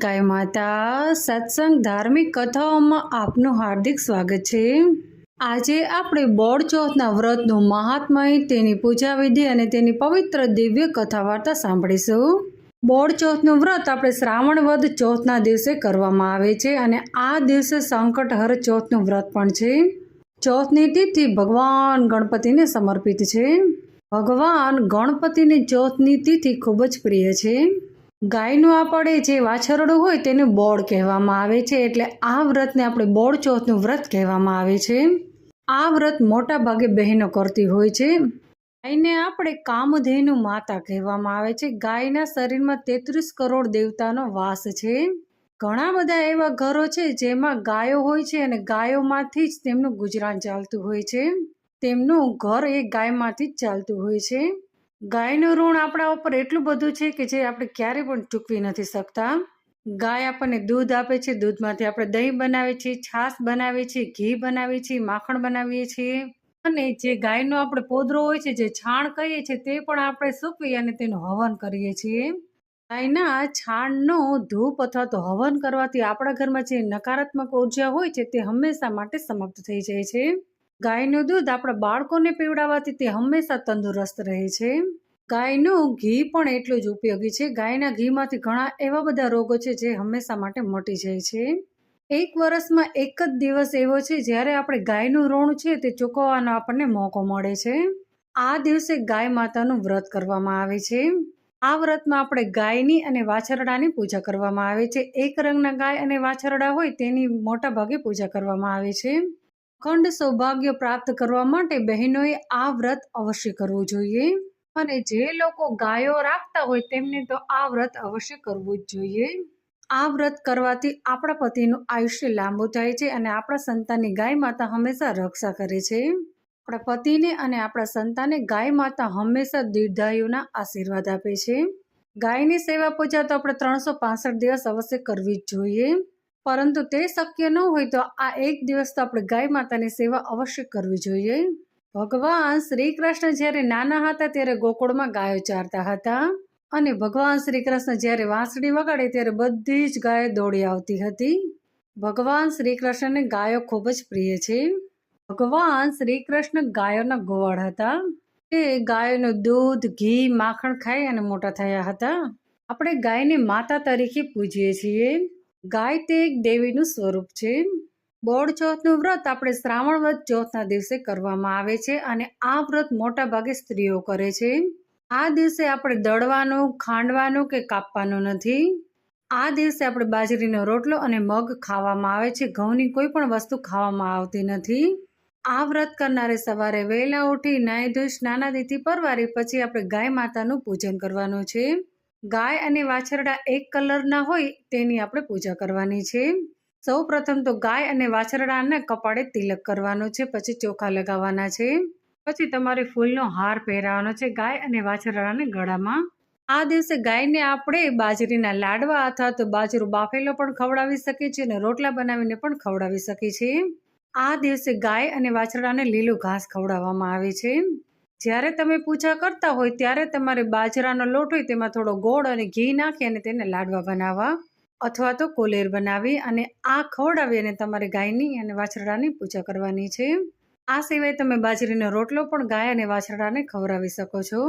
ગાય માતા સત્સંગ ધાર્મિક કથાઓમાં આપનું હાર્દિક સ્વાગત છે। આજે આપણે બોડ ચોથના વ્રતનું મહાત્મય, તેની પૂજા વિધિ અને તેની પવિત્ર દિવ્ય કથા વાર્તા સાંભળીશું। બોડ ચોથનું વ્રત આપણે શ્રાવણ વદ ચોથના દિવસે કરવામાં આવે છે અને આ દિવસે સંકટહર ચોથનું વ્રત પણ છે। ચોથની તિથિ ભગવાન ગણપતિને સમર્પિત છે। ભગવાન ગણપતિની ચોથની તિથિ ખૂબ જ પ્રિય છે। ગાયનું આપણે જે વાછરડું હોય તેને બોડ કહેવામાં આવે છે, એટલે આ વ્રતને આપણે બોડ ચોથનું વ્રત કહેવામાં આવે છે। આ વ્રત મોટા ભાગે બહેનો કરતી હોય છે। ગાયને આપણે કામધેનુ માતા કહેવામાં આવે છે। ગાયના શરીરમાં 33 કરોડ દેવતાનો વાસ છે। ઘણા બધા એવા ઘરો છે જેમાં ગાયો હોય છે અને ગાયોમાંથી જ તેમનું ગુજરાન ચાલતું હોય છે। તેમનું ઘર એ ગાયમાંથી જ ચાલતું હોય છે। ગાયનું ઋણ આપણા ઉપર એટલું બધું છે કે જે આપણે ક્યારેય પણ ચૂકવી નથી શકતા। ગાય આપણને દૂધ આપે છે, દૂધમાંથી આપણે દહીં બનાવીએ છીએ, છાશ બનાવીએ છીએ, ઘી બનાવીએ છીએ, માખણ બનાવીએ છીએ અને જે ગાયનો આપણે પોદરો હોય છે, જે છાણ કહીએ છીએ, તે પણ આપણે સૂકવી અને તેનું હવન કરીએ છીએ। ગાયના છાણનો ધૂપ અથવા તો હવન કરવાથી આપણા ઘરમાં જે નકારાત્મક ઉર્જા હોય છે તે હંમેશા માટે સમાપ્ત થઈ જાય છે। ગાયનું દૂધ આપણા બાળકોને પીવડાવવાથી તે હંમેશા તંદુરસ્ત રહે છે। ગાયનું ઘી પણ એટલું જ ઉપયોગી છે। ગાયના ઘીમાંથી ઘણા એવા બધા રોગો છે જે હંમેશા માટે મટી જાય છે। એક વર્ષમાં એક જ દિવસ એવો છે જ્યારે આપણે ગાયનું ઋણ છે તે ચૂકવવાનો આપણને મોકો મળે છે। આ દિવસે ગાય માતાનું વ્રત કરવામાં આવે છે। આ વ્રતમાં આપણે ગાયની અને વાછરડાની પૂજા કરવામાં આવે છે। એક રંગના ગાય અને વાછરડા હોય તેની મોટા ભાગે પૂજા કરવામાં આવે છે। અખંડ સૌભાગ્ય પ્રાપ્ત કરવા માટે બહેનોએ આ વ્રત અવશ્ય કરવું જોઈએ અને જે લોકો ગાયો રાખતા હોય તેમને તો આ વ્રત અવશ્ય કરવું જ જોઈએ। આ વ્રત કરવાથી આપણા પતિનું આયુષ્ય લાંબુ થાય છે અને આપણા સંતાનની ગાય માતા હંમેશા રક્ષા કરે છે। આપણા પતિને અને આપણા સંતાનને ગાય માતા હંમેશા દીર્ઘાયુના આશીર્વાદ આપે છે। ગાયની સેવા પૂજા તો આપણે 365 દિવસ અવશ્ય કરવી જ જોઈએ, પરંતુ તે શક્ય ન હોય તો આ એક દિવસ તો આપણે ગાય માતાની સેવા અવશ્ય કરવી જોઈએ। ભગવાન શ્રી કૃષ્ણ જ્યારે નાના હતા ત્યારે ગોકુળમાં ગાયો ચારતા હતા અને ભગવાન શ્રી કૃષ્ણ જ્યારે વાંસળી વગાડે ત્યારે બધી જ ગાયો દોડી આવતી હતી। ભગવાન શ્રી કૃષ્ણને ગાયો ખૂબ જ પ્રિય છે। ભગવાન શ્રી કૃષ્ણ ગાયોના ગોવાળ હતા। તે ગાયોનું દૂધ, ઘી, માખણ ખાઈ અને મોટા થયા હતા। આપણે ગાયને માતા તરીકે પૂજીએ છીએ। ગાય તે એક દેવીનું સ્વરૂપ છે। બોડ ચોથનું વ્રત આપણે શ્રાવણ વદ ચોથના દિવસે કરવામાં આવે છે અને આ વ્રત મોટા ભાગે સ્ત્રીઓ કરે છે। આ દિવસે આપણે દળવાનું, ખાંડવાનું કે કાપવાનું નથી। આ દિવસે આપણે બાજરીનો રોટલો અને મગ ખાવામાં આવે છે। ઘઉંની કોઈ પણ વસ્તુ ખાવામાં આવતી નથી। આ વ્રત કરનારે સવારે વહેલા ઉઠી નાહી ધોઈ સ્નાનાદિથી પરવારી પછી આપણે ગાય માતાનું પૂજન કરવાનું છે। ગાય અને વાછરડા એક કલરના હોય તેની આપણે પૂજા કરવાની છે। સૌ પ્રથમ તો ગાય અને વાછરડાને કપાળે તિલક કરવાનું છે, પછી ચોખા લગાવવાના છે, પછી તમારે ફૂલનો હાર પહેરાવાનો છે ગાય અને વાછરડાને ગળામાં। આ દિવસે ગાયને આપણે બાજરીના લાડવા અથવા તો બાજરો બાફેલો પણ ખવડાવી શકીએ છીએ અને રોટલા બનાવીને પણ ખવડાવી શકીએ છીએ। આ દિવસે ગાય અને વાછરડાને લીલું ઘાસ ખવડાવવામાં આવે છે। જ્યારે તમે પૂજા કરતા હોય ત્યારે તમારે બાજરાનો લોટ હોય તેમાં થોડો ગોળ અને ઘી નાખી અને તેને લાડવા બનાવવા અથવા તો કોલેર બનાવી અને આ ખવડાવી અને તમારે ગાયની અને વાછરડાની પૂજા કરવાની છે। આ સિવાય તમે બાજરીનો રોટલો પણ ગાય અને વાછરડાને ખવડાવી શકો છો।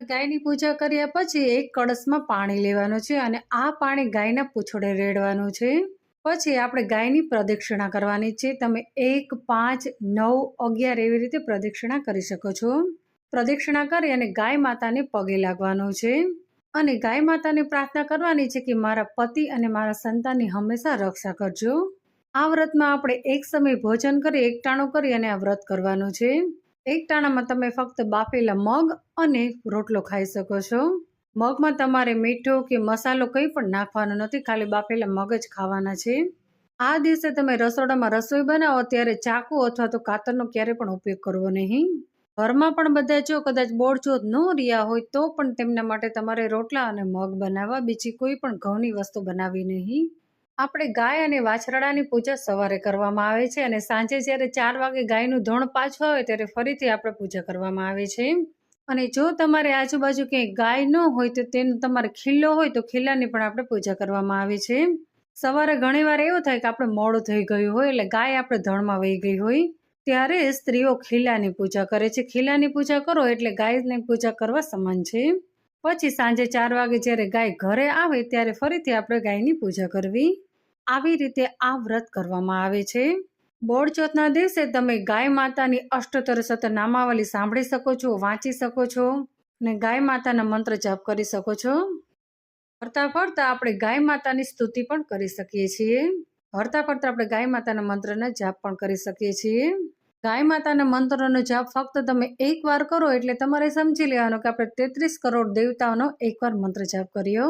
ગાયની પૂજા કર્યા પછી એક કળશમાં પાણી લેવાનું છે અને આ પાણી ગાયના પૂંછડે રેડવાનું છે। પછી આપણે ગાયની પ્રદક્ષિણા કરવાની છે। તમે 1, 5, 9, 11 એવી રીતે પ્રદક્ષિણા કરી શકો છો। પ્રદક્ષિણા કરી અને ગાય માતાને પગે લાગવાનું છે અને ગાય માતાને પ્રાર્થના કરવાની છે કે મારા પતિ અને મારા સંતાનની હંમેશા રક્ષા કરજો। આ વ્રતમાં આપણે એક સમય ભોજન કરી એકટાણું કરી અને આ વ્રત કરવાનું છે। એકટાણામાં તમે ફક્ત બાફેલા મગ અને રોટલો ખાઈ શકો છો। મગમાં તમારે મીઠું કે મસાલો કંઈ પણ નાખવાનો નથી, ખાલી બાફેલા મગ જ ખાવાના છે। આ દિવસે તમે રસોડામાં રસોઈ બનાવો ત્યારે ચાકુ અથવા તો કાતરનો ક્યારે પણ ઉપયોગ કરવો નહીં। ઘરમાં પણ બધા જો કદાચ બોડ ચોથ ન રહ્યા હોય તો પણ તેમના માટે તમારે રોટલા અને મગ બનાવવા, બીજી કોઈ પણ ઘઉંની વસ્તુ બનાવવી નહીં। આપણે ગાય અને વાછરડાની પૂજા સવારે કરવામાં આવે છે અને સાંજે જ્યારે 4 વાગે ગાયનું ધણ પાછું આવે ત્યારે ફરીથી આપણે પૂજા કરવામાં આવે છે અને જો તમારે આજુબાજુ ક્યાંય ગાય ન હોય તો તેનો તમારે ખીલ્લો હોય તો ખીલ્લાની પણ આપણે પૂજા કરવામાં આવે છે. સવારે ઘણીવાર એવું થાય કે આપણે મોડું થઈ ગયું હોય એટલે ગાય આપણે ધણમાં વહી ગઈ હોય ત્યારે સ્ત્રીઓ ખીલ્લાની પૂજા કરે છે. ખીલ્લાની પૂજા કરો એટલે ગાયની પૂજા કરવા સમાન છે. પછી સાંજે 4 વાગે જ્યારે ગાય ઘરે આવે ત્યારે ફરીથી આપણે ગાયની પૂજા કરવી. આવી રીતે આ વ્રત કરવામાં આવે છે. બોળચોથના દિવસે તમે ગાય માતાની અષ્ટોત્તર નામાવલી સાંભળી શકો છો, વાંચી શકો છો અને ગાય માતાના મંત્ર જાપ કરી શકો છો. ફરતા ફરતા આપણે ગાય માતાની સ્તુતિ પણ કરી શકીએ છીએ. ફરતા ફરતા આપણે ગાય માતાના મંત્રના જાપ પણ કરી શકીએ છીએ. ગાય માતાના મંત્રનો જાપ ફક્ત તમે એકવાર કરો એટલે તમારે સમજી લેવાનું કે આપણે 33 કરોડ દેવતાઓનો એકવાર મંત્ર જાપ કર્યો,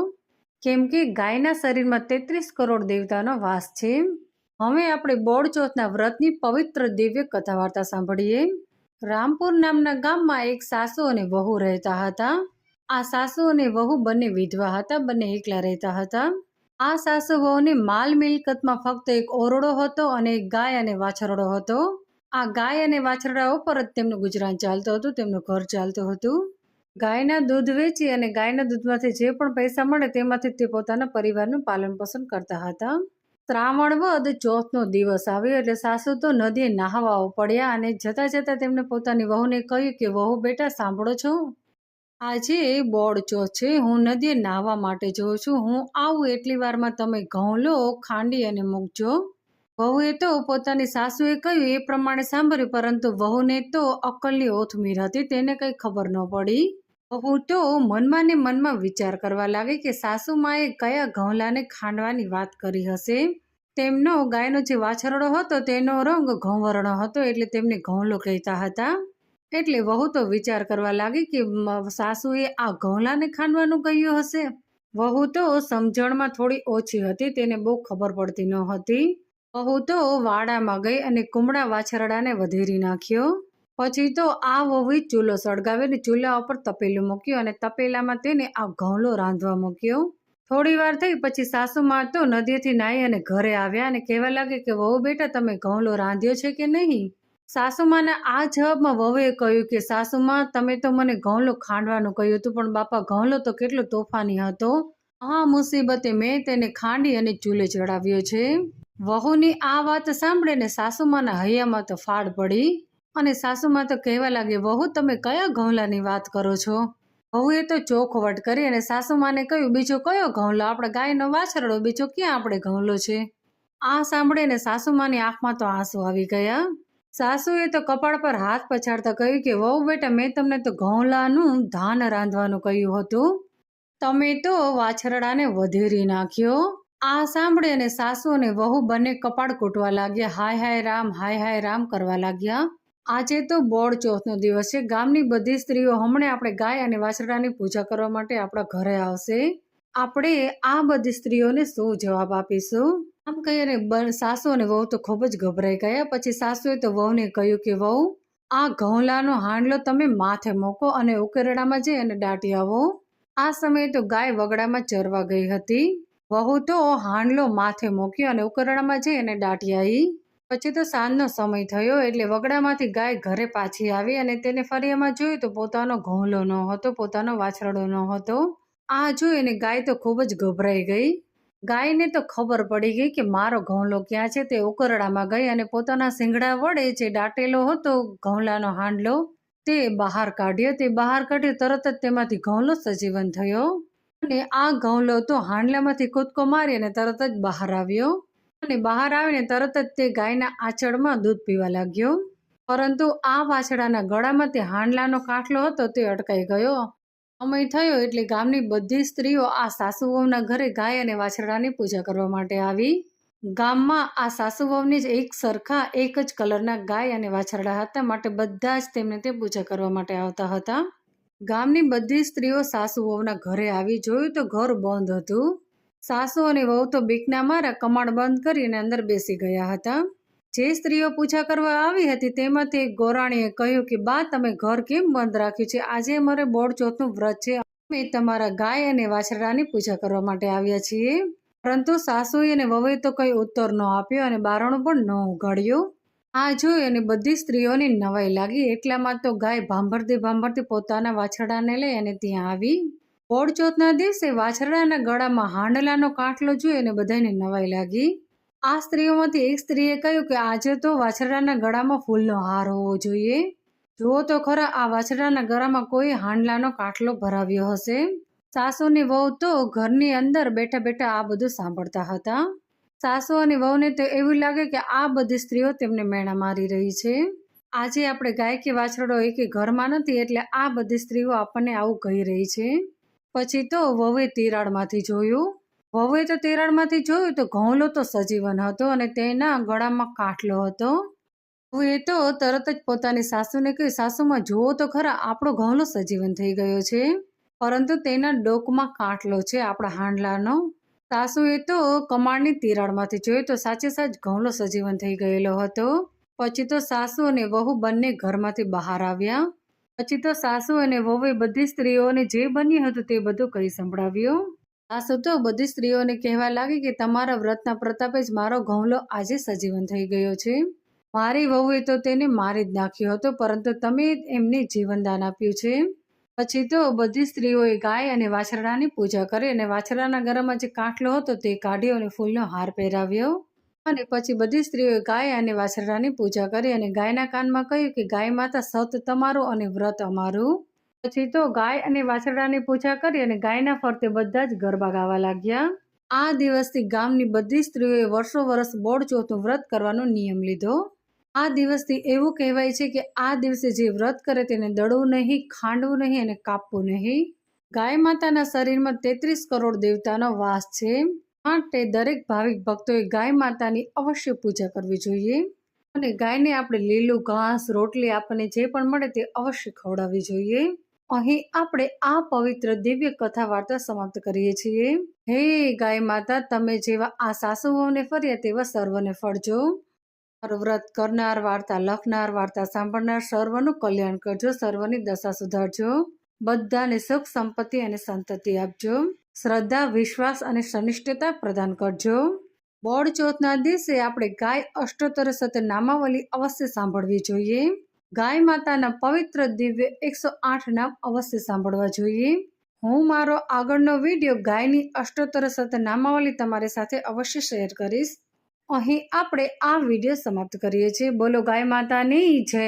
કેમ કે ગાયના શરીરમાં 33 કરોડ દેવતાનો વાસ છે. હવે આપણે બોળચોથના વ્રતની પવિત્ર દિવ્ય કથા વાર્તા સાંભળીએ. રામપુર નામના ગામમાં એક સાસુ અને વહુ રહેતા હતા. આ સાસુ અને વહુ બંને વિધવા હતા, બંને એકલા રહેતા હતા. આ સાસુ વહુને માલ મિલકતમાં ફક્ત એક ઓરડો હતો અને એક ગાય અને વાછરડો હતો. આ ગાય અને વાછરડા ઉપર જ તેમનું ગુજરાન ચાલતું હતું, તેમનું ઘર ચાલતું હતું. ગાયના દૂધ વેચી અને ગાયના દૂધમાંથી જે પણ પૈસા મળે તેમાંથી તે પોતાના પરિવારનું પાલન પોષણ કરતા હતા. શ્રાવણ વદ ચોથનો દિવસ આવ્યો એટલે સાસુ તો નદીએ નહાવા પડ્યા અને જતા જતા તેમણે પોતાની વહુને કહ્યું કે વહુ બેટા સાંભળો છો, આજે બોળચોથ છે, હું નદીએ નાહવા માટે જઉં છું, હું આવું એટલી વારમાં તમે ઘઉં લો, ખાંડી અને મૂકજો. વહુએ તો પોતાની સાસુએ કહ્યું એ પ્રમાણે સાંભળ્યું, પરંતુ વહુને તો અક્કલની ઓથમીર હતી, તેને કંઈ ખબર ન પડી. વહુ તો મનમાં ને મનમાં વિચાર કરવા લાગી કે સાસુમાએ કયા ઘઉંલાને ખાંડવાની વાત કરી હશે. તેમનો ગાયનો જે વાછરડો હતો તેનો રંગ ઘઉંવર્ણ હતો એટલે તેમને ઘઉંલો કહેતા હતા. એટલે વહુ તો વિચાર કરવા લાગી કે સાસુએ આ ઘઉંલાને ખાંડવાનું કહ્યું હશે. વહુ તો સમજણમાં થોડી ઓછી હતી, તેને બહુ ખબર પડતી ન હતી. વહુ તો વાડામાં ગઈ અને કુમળા વાછરડાને વધેરી નાખ્યો. પછી તો આ વહુએ ચૂલો સળગાવીને ચૂલા ઉપર તપેલું મૂક્યું અને તપેલામાં તેને આ ઘઉંલો રાંધવા મૂક્યો. થોડી વાર થઈ પછી સાસુમાં તો નદીએથી નાહી અને ઘરે આવ્યા અને કહેવા લાગે કે વહુ બેટા તમે ઘઉંલો રાંધ્યો છે કે નહીં? સાસુમાના આ જવાબમાં વહુએ કહ્યું કે સાસુમાં તમે તો મને ઘઉંલો ખાંડવાનું કહ્યું હતું, પણ બાપા ઘઉંલો તો કેટલો તોફાની હતો, આ મુસીબતે મેં તેને ખાંડી અને ચૂલે ચડાવ્યો છે. વહુની આ વાત સાંભળીને સાસુમાના હૈયામાં તો ફાડ પડી અને સાસુમાં તો કહેવા લાગે વહુ તમે કયા ઘઉંલાની વાત કરો છો? વહુએ તો ચોખવટ કરી અને સાસુમાને કહ્યું બીજો કયો ઘઉંલો, આપણે ગાયનો વાછરડો, બીજો ક્યાં આપણે ઘઉંલો છે? આ સાંભળીને સાસુમાની આંખમાં તો આંસુ આવી ગયા. સાસુએ તો કપાળ પર હાથ પછાડતા કહ્યું કે વહુ બેટા મેં તમને તો ઘઉંલાનું ધાન રાંધવાનું કહ્યું હતું, તમે તો વાછરડાને વધેરી નાખ્યો. આ સાંભળી અને સાસુ અને વહુ બંને કપાળ કૂટવા લાગ્યા, હાય હાય રામ કરવા લાગ્યા. આજે તો બોળચોથનો દિવસ છે, ગામની બધી સ્ત્રીઓ હમણાં આપણે ગાય અને વાછરડાની પૂજા કરવા માટે આપણા ઘરે આવશે. આપણે આ બધી સ્ત્રીઓને શું જવાબ આપીશું? આમ કહીને સાસુ અને વહુ તો ખૂબ જ ગભરાઈ ગયા. પછી સાસુએ તો વહુને કહ્યું કે વહુ આ ઘઉંલાનો હાંડલો તમે માથે મૂકો અને ઉકેરડામાં જઈ અને દાટી આવો. આ સમયે તો ગાય વગડામાં ચરવા ગઈ હતી. વહુ તો હાંડલો માથે મૂક્યો અને ઉકરડામાં જઈ અને દાટી આવી. પછી તો સાંજનો સમય થયો એટલે વગડામાંથી ગાય ઘરે પાછી આવી અને તેને ફરિયામાં જોયું તો પોતાનો ઘઉંલો ન હતો, પોતાનો વાછરડો ન હતો. આ જોઈને ગાય તો ખૂબ જ ગભરાઈ ગઈ. ગાયને તો ખબર પડી ગઈ કે મારો ઘઉંલો ક્યાં છે. તે ઉકરડામાં ગઈ અને પોતાના શિંગડા વડે જે દાટેલો હતો ઘઉંલાનો હાંડલો તે બહાર કાઢ્યો. તરત જ તેમાંથી ઘઉંલો સજીવન થયો અને આ ઘઉંલો તો હાંડલામાંથી કૂદકો મારી અને તરત જ બહાર આવ્યો અને બહાર આવીને તરત જ તે ગાયના આંચળમાં દૂધ પીવા લાગ્યો. પરંતુ આ વાછડાના ગળામાં તે હાંડલાનો કાંઠલો હતો તે અટકાઈ ગયો. સમય થયો એટલે ગામની બધી સ્ત્રીઓ આ સાસુવહુના ઘરે ગાય અને વાછરડાની પૂજા કરવા માટે આવી. ગામમાં આ સાસુવહુની જ એક સરખા એક જ કલરના ગાય અને વાછરડા હતા, માટે બધા જ તેમને તે પૂજા કરવા માટે આવતા હતા. ગામની બધી સ્ત્રીઓ સાસુવહુના ઘરે આવી, જોયું તો ઘર બંધ હતું. સાસુ અને વહુ તો બીકના મારા કમાડ બંધ કરીને અંદર બેસી ગયા હતા. જે સ્ત્રીઓ પૂજા કરવા આવી હતી તેમાંથી એક ગોરાણીએ કહ્યું કે બા તમે ઘર કેમ બંધ રાખ્યું છે? આજે અમારે બોળચોથનું વ્રત છે, અમે તમારા ગાય અને વાછરડાની પૂજા કરવા માટે આવ્યા છીએ. પરંતુ સાસુએ અને વહુએ તો કંઈ ઉત્તર ન આપ્યો અને બારણું પણ ન ઉઘાડ્યું. આ જોઈ અને બધી સ્ત્રીઓને નવાઈ લાગી. એટલામાં તો ગાય ભાંભરતી પોતાના વાછરડાને લઈ અને ત્યાં આવી. બોડ ચોથના દિવસે વાછરડાના ગળામાં હાંડલાનો કાંઠલો જોઈ અને બધાને નવાઈ લાગી. આ સ્ત્રીઓમાંથી એક સ્ત્રીએ કહ્યું કે આજે તો વાછરડાના ગળામાં ફૂલનો હાર હોવો જોઈએ. જુઓ તો ખરા, આ વાછરડાના ગળામાં કોઈ હાંડલાનો કાંઠલો ભરાવ્યો હશે. સાસુની વહુ તો ઘરની અંદર બેઠા બેઠા આ બધું સાંભળતા હતા. સાસુ અને વહુને તો એવું લાગે કે આ બધી સ્ત્રીઓ તેમને મેણા મારી રહી છે. આજે આપણે ગાય કે વાછરડો એકે ઘરમાં નથી એટલે આ બધી સ્ત્રીઓ આપણને આવું કહી રહી છે. પછી તો વહુએ તિરાડમાંથી જોયું. તો ઘઉંલો તો સજીવન હતો અને તેના ગળામાં કાંઠલો હતો. વહુએ તો તરત જ પોતાની સાસુને કહ્યું, સાસુમાં જુઓ તો ખરા, આપણો ઘઉંલો સજીવન થઈ ગયો છે, પરંતુ તેના ડોકમાં કાંઠલો છે આપણા હાંડલાનો. સાસુએ તો કમાણની તિરાડમાંથી જોયું તો સાચે સાચ ઘઉંલો સજીવન થઈ ગયેલો હતો. પછી તો સાસુ અને વહુ બંને ઘરમાંથી બહાર આવ્યા. પછી તો સાસુ અને વહુએ બધી સ્ત્રીઓને જે બન્યું હતું તે બધું કહી સંભળાવ્યું. સાસુ તો બધી સ્ત્રીઓને કહેવા લાગી કે તમારા વ્રતના પ્રતાપે જ મારો ઘઉંલો આજે સજીવન થઈ ગયો છે. મારી વહુએ તો તેને મારી જ નાખ્યો હતો, પરંતુ તમે એમને જીવનદાન આપ્યું છે. પછી તો બધી સ્ત્રીઓએ ગાય અને વાછરડાની પૂજા કરી અને વાછરડાના ગળામાં જે કાંઠલો હતો તે કાઢ્યો અને ફૂલનો હાર પહેરાવ્યો. અને પછી બધી સ્ત્રીઓએ ગાય અને વાછરડાની પૂજા કરી અને ગાયના કાનમાં કહ્યું કે ગાય માતા સત તમારું અને વ્રત અમારું. પછી તો ગાય અને વાછરડાની પૂજા કરી અને ગાયના ફરતે બધા જ ગરબા ગાવા લાગ્યા. આ દિવસથી ગામની બધી સ્ત્રીઓએ વર્ષ બોડ ચોથનું વ્રત કરવાનો નિયમ લીધો. આ દિવસથી એવું કહેવાય છે કે આ દિવસે જે વ્રત કરે તેને દળવું નહીં, ખાંડવું નહીં અને કાપવું નહીં. ગાય માતાના શરીરમાં 33 કરોડ દેવતાનો વાસ છે, માટે દરેક ભાવિક ભક્તોએ ગાય માતાની અવશ્ય પૂજા કરવી જોઈએ અને ગાયને આપણે લીલું ઘાસ, રોટલી આપણને જે પણ મળે તે અવશ્ય ખવડાવવી જોઈએ. અહીં આપણે આ પવિત્ર દિવ્ય કથા વાર્તા સમાપ્ત કરીએ છીએ. હે ગાય માતા, તમે જેવા આ સાસુઓને ફર્યા તેવા સર્વને ફળજો. વ્રત કરનાર, વાર્તા લખનાર, વાર્તા સાંભળનાર સર્વનું કલ્યાણ કરજો, સર્વની દશા સુધારજો, બધાને સુખ સંપત્તિ અને સંતતિ આપજો, શ્રદ્ધા, વિશ્વાસ અને સનિષ્ઠતા પ્રદાન કરજો. બોડ ચોથના દિવસે આપણે ગાય અષ્ટોત્તર શત નામાવલી અવશ્ય સાંભળવી જોઈએ. ગાય માતાના પવિત્ર દિવ્ય 108 નામ અવશ્ય સાંભળવા જોઈએ. હું મારો આગળનો વિડીયો ગાયની અષ્ટોત્તર શત નામાવલી તમારી સાથે અવશ્ય શેર કરીશ. અહીં આપણે આ વિડીયો સમાપ્ત કરીએ છીએ. બોલો ગાય માતાની જય.